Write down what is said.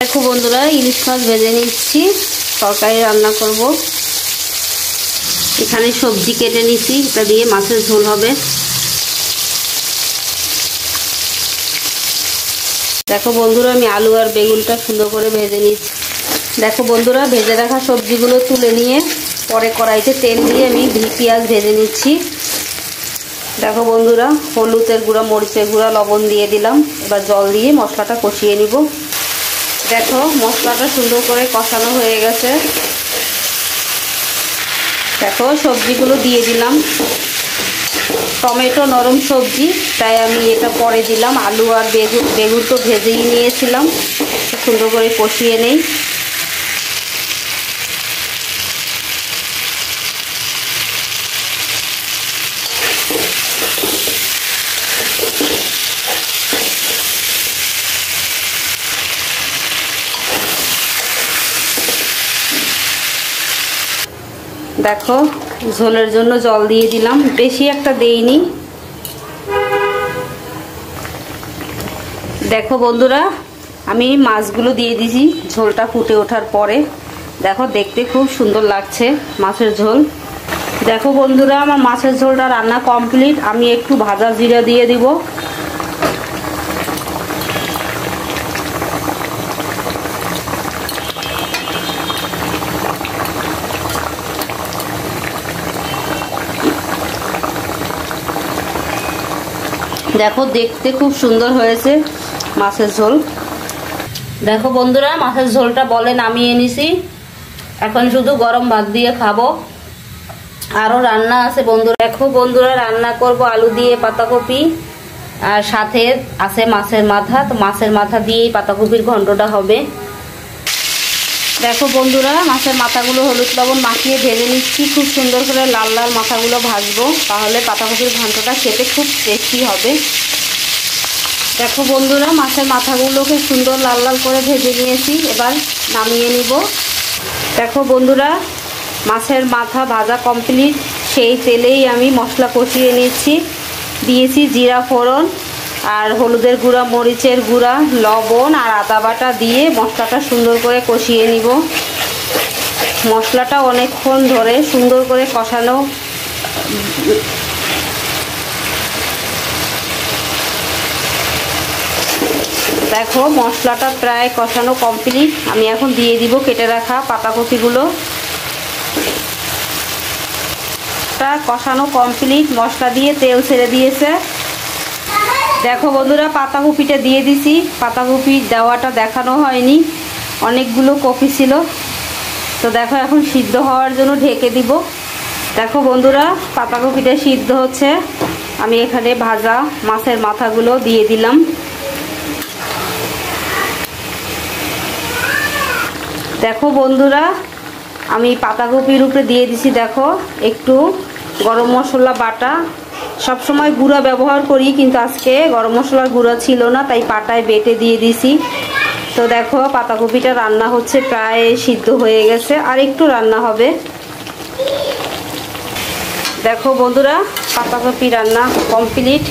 দেখো বন্ধুরা, ইলিশ মাছ ভেজে নিচ্ছি, তরকারি রান্না করব। এখানে সবজি কেটে নিচ্ছি, এটা দিয়ে মাছের ঝোল হবে। দেখো বন্ধুরা, আমি আলু আর বেগুনটা সুন্দর করে ভেজে নিচ্ছি। দেখো বন্ধুরা, ভেজে রাখা সবজিগুলো তুলে নিয়ে পরে কড়াইতে তেল দিয়ে আমি পেঁয়াজ ভেজে নিচ্ছি। দেখো বন্ধুরা, হলুদের গুঁড়া, মরিচের গুঁড়া, লবণ দিয়ে দিলাম। এবার জল দিয়ে মশলাটা কষিয়ে নিব। দেখো মশলাটা সুন্দর করে কষানো হয়ে গেছে। দেখো সবজিগুলো দিয়ে দিলাম। টমেটো নরম সবজি, তাই আমি এটা পরে দিলাম। আলু আর বেগুন তো ভেজেই নিয়েছিলাম। সুন্দর করে কষিয়ে নেই। দেখো ঝোলের জন্য জল দিয়ে দিলাম, বেশি একটা দেইনি। দেখো বন্ধুরা, আমি মাছগুলো দিয়ে দিয়েছি ঝোলটা ফুটে ওঠার পরে। দেখো দেখতে খুব সুন্দর লাগছে মাছের ঝোল। দেখো বন্ধুরা, আমার মাছের ঝোলটা রান্না কমপ্লিট। আমি একটু ভাজা জিরা দিয়ে দিব। দেখো দেখতে খুব সুন্দর হয়েছে মাছের ঝোল। দেখো বন্ধুরা, মাছের ঝোলটা বলে নামিয়ে নিছি। এখন শুধু গরম ভাত দিয়ে খাবো। আরো রান্না আছে বন্ধুরা। দেখো বন্ধুরা, রান্না করব আলু দিয়ে পাতাকপি, আর সাথে আছে মাছের মাথা। তো মাছের মাথা দিয়েই পাতাকপির ঘন্টটা হবে। দেখো বন্ধুরা, মাছের মাথাগুলো হলুদ লবণ মাখিয়ে ভেজে নিচ্ছি। খুব সুন্দর করে লাল লাল মাথাগুলো ভাজবো, তাহলে পাতাকপির ঘন্টটা খেতে খুব টেস্টি হবে। দেখো বন্ধুরা, মাছের মাথাগুলোকে সুন্দর লাল লাল করে ভেজে নিয়েছি। এবার নামিয়ে নিব। দেখো বন্ধুরা, মাছের মাথা ভাজা কমপ্লিট। সেই তেলেই আমি মশলা কষিয়ে নিচ্ছি। দিয়েছি জিরা ফোড়ন আর হলুদের গুঁড়া, মরিচের গুঁড়া, লবণ আর আদা বাটা দিয়ে মশলাটা সুন্দর করে কষিয়ে নিব। মশলাটা অনেকক্ষণ ধরে সুন্দর করে কষানো। দেখো মশলাটা প্রায় কষানো কমপ্লিট। আমি এখন দিয়ে দিব কেটে রাখা পাতাকপিগুলো। কষানো কমপ্লিট, মশলা দিয়ে তেল ছেড়ে দিয়েছে। দেখো বন্ধুরা, পাতাকপিটা দিয়ে দিছি। পাতাকপি দেওয়াটা দেখানো হয়নি, অনেকগুলো কপি ছিল। তো দেখো এখন সিদ্ধ হওয়ার জন্য ঢেকে দিব। দেখো বন্ধুরা, পাতাকপিটা সিদ্ধ হচ্ছে। আমি এখানে ভাজা মাছের মাথাগুলো দিয়ে দিলাম। দেখো বন্ধুরা, আমি পাতাকপির উপরে দিয়ে দিছি দেখো একটু গরম মশলা বাটা। সবসময় গুঁড়া ব্যবহার করি, কিন্তু আজকে গরম মশলার গুঁড়া ছিল না, তাই পাটায় বেটে দিয়ে দিছি। তো দেখো পাতাকপিটা রান্না হচ্ছে, প্রায় সিদ্ধ হয়ে গেছে, আর একটু রান্না হবে। দেখো বন্ধুরা, পাতাকপি রান্না কমপ্লিট।